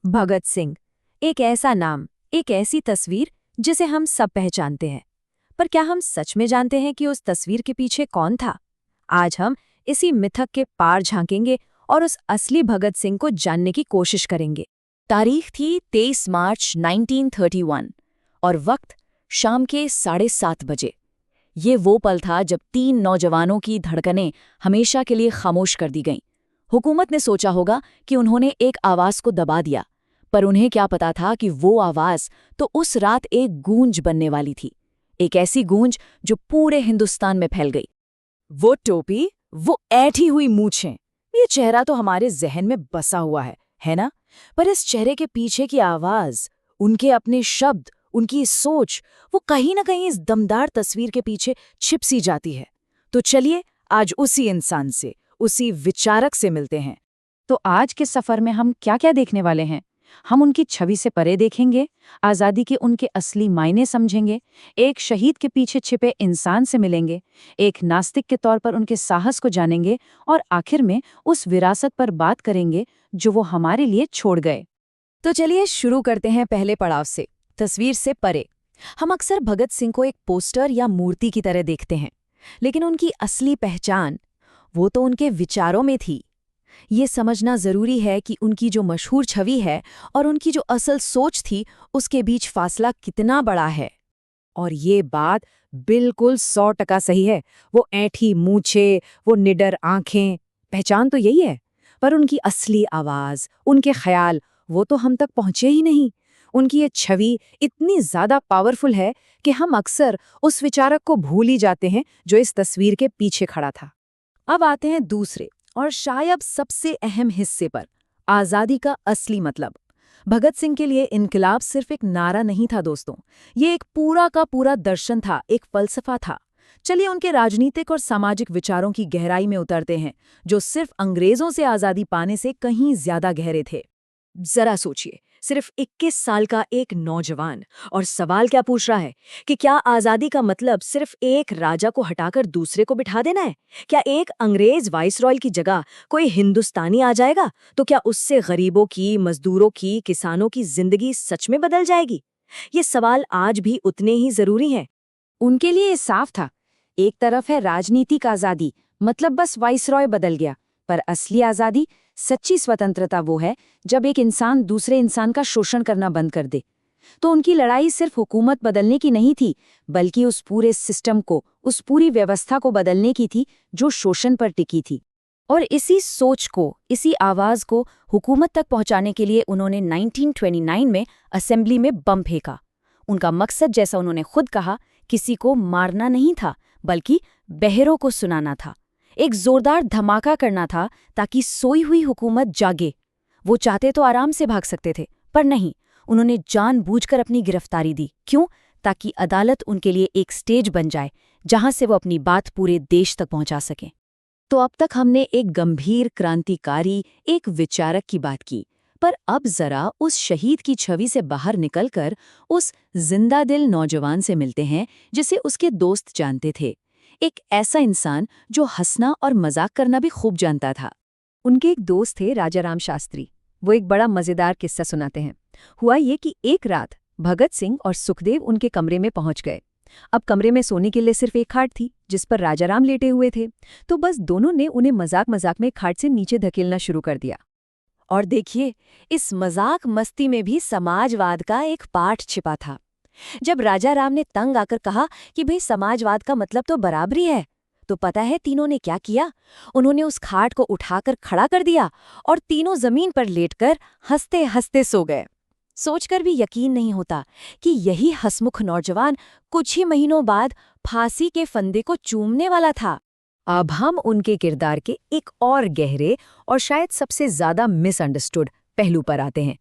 भगत सिंह, एक ऐसा नाम, एक ऐसी तस्वीर जिसे हम सब पहचानते हैं। पर क्या हम सच में जानते हैं कि उस तस्वीर के पीछे कौन था? आज हम इसी मिथक के पार झांकेंगे और उस असली भगत सिंह को जानने की कोशिश करेंगे। तारीख थी 23 मार्च 1931 और वक्त शाम के 7:30 बजे। ये वो पल था जब 3 नौजवानों की धड़कनें हमेशा के लिए खामोश कर दी गईं। हुकूमत ने सोचा होगा कि उन्होंने एक आवाज़ को दबा दिया, पर उन्हें क्या पता था कि वो आवाज़ तो उस रात एक गूंज बनने वाली थी। एक ऐसी गूंज जो पूरे हिंदुस्तान में फैल गई। वो टोपी, वो ऐठी हुई मूछें, ये चेहरा तो हमारे जहन में बसा हुआ है ना? पर इस चेहरे के पीछे की आवाज़, उनके अपने शब्द, उनकी सोच, वो कहीं ना कहीं इस दमदार तस्वीर के पीछे छिप सी जाती है। तो चलिए आज उसी इंसान से, उसी विचारक से मिलते हैं। तो आज के सफर में हम क्या क्या देखने वाले हैं? हम उनकी छवि से परे देखेंगे, आज़ादी के उनके असली मायने समझेंगे, एक शहीद के पीछे छिपे इंसान से मिलेंगे, एक नास्तिक के तौर पर उनके साहस को जानेंगे और आखिर में उस विरासत पर बात करेंगे जो वो हमारे लिए छोड़ गए। तो चलिए शुरू करते हैं पहले पड़ाव से, तस्वीर से परे। हम अक्सर भगत सिंह को एक पोस्टर या मूर्ति की तरह देखते हैं, लेकिन उनकी असली पहचान वो तो उनके विचारों में थी। ये समझना जरूरी है कि उनकी जो मशहूर छवि है और उनकी जो असल सोच थी, उसके बीच फासला कितना बड़ा है। और ये बात बिल्कुल 100% सही है। वो ऐंठी मूछें, वो निडर आंखें, पहचान तो यही है, पर उनकी असली आवाज, उनके ख्याल, वो तो हम तक पहुंचे ही नहीं। उनकी ये छवि इतनी ज्यादा पावरफुल है कि हम अक्सर उस विचारक को भूल ही जाते हैं जो इस तस्वीर के पीछे खड़ा था। अब आते हैं दूसरे और शायद सबसे अहम हिस्से पर, आज़ादी का असली मतलब। भगत सिंह के लिए इनकलाब सिर्फ एक नारा नहीं था दोस्तों, ये एक पूरा का पूरा दर्शन था, एक फलसफा था। चलिए उनके राजनीतिक और सामाजिक विचारों की गहराई में उतरते हैं, जो सिर्फ अंग्रेजों से आज़ादी पाने से कहीं ज्यादा गहरे थे। जरा सोचिए, सिर्फ 21 साल का एक नौजवान, और सवाल क्या पूछ रहा है कि क्या आज़ादी का मतलब सिर्फ एक राजा को हटाकर दूसरे को बिठा देना है? क्या एक अंग्रेज वाइसरॉय की जगह कोई हिंदुस्तानी आ जाएगा तो क्या उससे गरीबों की, मजदूरों की, किसानों की जिंदगी सच में बदल जाएगी? ये सवाल आज भी उतने ही जरूरी हैं। उनके लिए ये साफ था, एक तरफ है राजनीतिक आज़ादी, मतलब बस वाइसरॉय बदल गया, पर असली आज़ादी, सच्ची स्वतंत्रता वो है जब एक इंसान दूसरे इंसान का शोषण करना बंद कर दे। तो उनकी लड़ाई सिर्फ हुकूमत बदलने की नहीं थी, बल्कि उस पूरे सिस्टम को, उस पूरी व्यवस्था को बदलने की थी जो शोषण पर टिकी थी। और इसी सोच को, इसी आवाज को हुकूमत तक पहुंचाने के लिए उन्होंने 1929 में असेंबली में बम फेंका। उनका मकसद, जैसा उन्होंने खुद कहा, किसी को मारना नहीं था, बल्कि बहरों को सुनाना था। एक जोरदार धमाका करना था ताकि सोई हुई हुकूमत जागे। वो चाहते तो आराम से भाग सकते थे, पर नहीं, उन्होंने जानबूझकर अपनी गिरफ्तारी दी। क्यों? ताकि अदालत उनके लिए एक स्टेज बन जाए जहां से वो अपनी बात पूरे देश तक पहुंचा सकें। तो अब तक हमने एक गंभीर क्रांतिकारी, एक विचारक की बात की, पर अब जरा उस शहीद की छवि से बाहर निकलकर उस जिंदा दिल नौजवान से मिलते हैं जिसे उसके दोस्त जानते थे। एक ऐसा इंसान जो हंसना और मजाक करना भी खूब जानता था। उनके एक दोस्त थे राजाराम शास्त्री। वो एक बड़ा मजेदार किस्सा सुनाते हैं। हुआ ये कि एक रात भगत सिंह और सुखदेव उनके कमरे में पहुंच गए। अब कमरे में सोने के लिए सिर्फ एक खाट थी जिस पर राजाराम लेटे हुए थे, तो बस दोनों ने उन्हें मजाक मजाक में खाट से नीचे धकेलना शुरू कर दिया। और देखिए, इस मजाक मस्ती में भी समाजवाद का एक पाठ छिपा था। जब राजाराम ने तंग आकर कहा कि भाई समाजवाद का मतलब तो बराबरी है, तो पता है तीनों ने क्या किया? उन्होंने उस खाट को उठाकर खड़ा कर दिया और तीनों जमीन पर लेटकर हंसते हंसते सो गए। सोचकर भी यकीन नहीं होता कि यही हंसमुख नौजवान कुछ ही महीनों बाद फांसी के फंदे को चूमने वाला था। अब हम उनके किरदार के एक और गहरे और शायद सबसे ज्यादा मिसअंडरस्टूड पहलू पर आते हैं,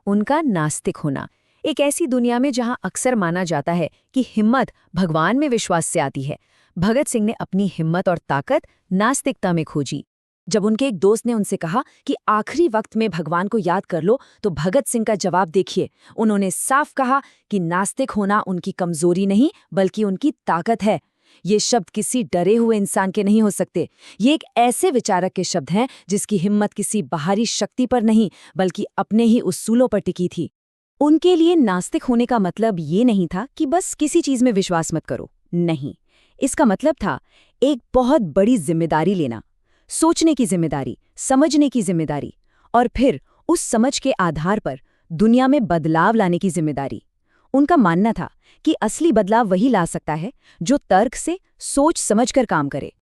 उनका नास्तिक होना। एक ऐसी दुनिया में जहां अक्सर माना जाता है कि हिम्मत भगवान में विश्वास से आती है, भगत सिंह ने अपनी हिम्मत और ताकत नास्तिकता में खोजी। जब उनके एक दोस्त ने उनसे कहा कि आखिरी वक्त में भगवान को याद कर लो, तो भगत सिंह का जवाब देखिए। उन्होंने साफ कहा कि नास्तिक होना उनकी कमजोरी नहीं बल्कि उनकी ताकत है। ये शब्द किसी डरे हुए इंसान के नहीं हो सकते। ये एक ऐसे विचारक के शब्द हैं जिसकी हिम्मत किसी बाहरी शक्ति पर नहीं बल्कि अपने ही उसूलों पर टिकी थी। उनके लिए नास्तिक होने का मतलब ये नहीं था कि बस किसी चीज में विश्वास मत करो। नहीं, इसका मतलब था एक बहुत बड़ी जिम्मेदारी लेना, सोचने की जिम्मेदारी, समझने की जिम्मेदारी, और फिर उस समझ के आधार पर दुनिया में बदलाव लाने की जिम्मेदारी। उनका मानना था कि असली बदलाव वही ला सकता है जो तर्क से सोच समझकर काम करे।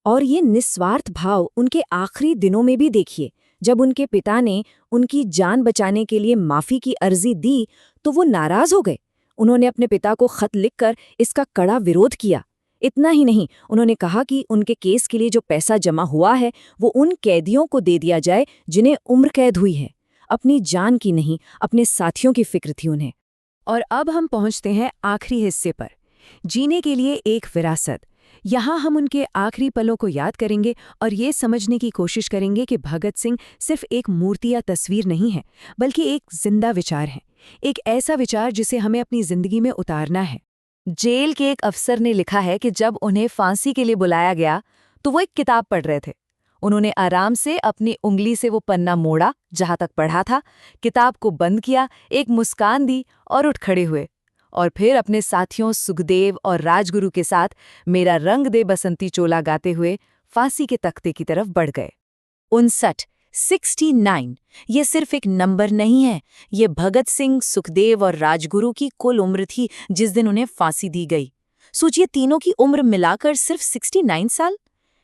और ये निस्वार्थ भाव उनके आखिरी दिनों में भी देखिए। जब उनके पिता ने उनकी जान बचाने के लिए माफी की अर्जी दी तो वो नाराज हो गए। उन्होंने अपने पिता को खत लिखकर इसका कड़ा विरोध किया। इतना ही नहीं, उन्होंने कहा कि उनके केस के लिए जो पैसा जमा हुआ है वो उन कैदियों को दे दिया जाए जिन्हें उम्र कैद हुई है। अपनी जान की नहीं, अपने साथियों की फिक्र थी उन्हें। और अब हम पहुंचते हैं आखिरी हिस्से पर, जीने के लिए एक विरासत। यहाँ हम उनके आखिरी पलों को याद करेंगे और ये समझने की कोशिश करेंगे कि भगत सिंह सिर्फ एक मूर्ति या तस्वीर नहीं है, बल्कि एक जिंदा विचार है। एक ऐसा विचार जिसे हमें अपनी जिंदगी में उतारना है। जेल के एक अफसर ने लिखा है कि जब उन्हें फांसी के लिए बुलाया गया तो वो एक किताब पढ़ रहे थे। उन्होंने आराम से अपनी उंगली से वो पन्ना मोड़ा जहां तक पढ़ा था, किताब को बंद किया, एक मुस्कान दी और उठ खड़े हुए। और फिर अपने साथियों सुखदेव और राजगुरु के साथ मेरा रंग दे बसंती चोला गाते हुए फांसी के तख्ते की तरफ बढ़ गए। 69 ये सिर्फ एक नंबर नहीं है, ये भगत सिंह, सुखदेव और राजगुरु की कुल उम्र थी जिस दिन उन्हें फांसी दी गई। सोचिए, तीनों की उम्र मिलाकर सिर्फ 69 साल।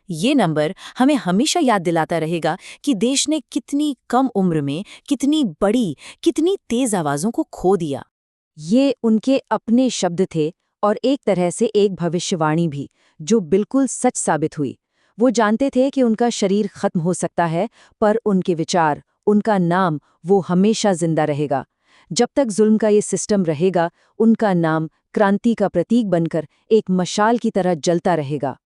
ये नंबर हमें हमेशा याद दिलाता रहेगा कि देश ने कितनी कम उम्र में कितनी बड़ी, कितनी तेज आवाजों को खो दिया। ये उनके अपने शब्द थे और एक तरह से एक भविष्यवाणी भी, जो बिल्कुल सच साबित हुई। वो जानते थे कि उनका शरीर खत्म हो सकता है, पर उनके विचार, उनका नाम, वो हमेशा जिंदा रहेगा। जब तक जुल्म का ये सिस्टम रहेगा, उनका नाम क्रांति का प्रतीक बनकर एक मशाल की तरह जलता रहेगा।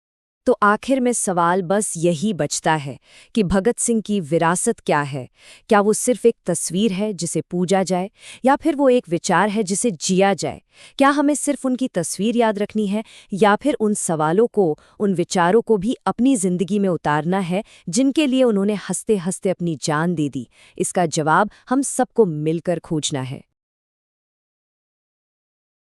तो आखिर में सवाल बस यही बचता है कि भगत सिंह की विरासत क्या है? क्या वो सिर्फ एक तस्वीर है जिसे पूजा जाए, या फिर वो एक विचार है जिसे जिया जाए? क्या हमें सिर्फ उनकी तस्वीर याद रखनी है, या फिर उन सवालों को, उन विचारों को भी अपनी जिंदगी में उतारना है जिनके लिए उन्होंने हंसते हंसते अपनी जान दे दी? इसका जवाब हम सबको मिलकर खोजना है।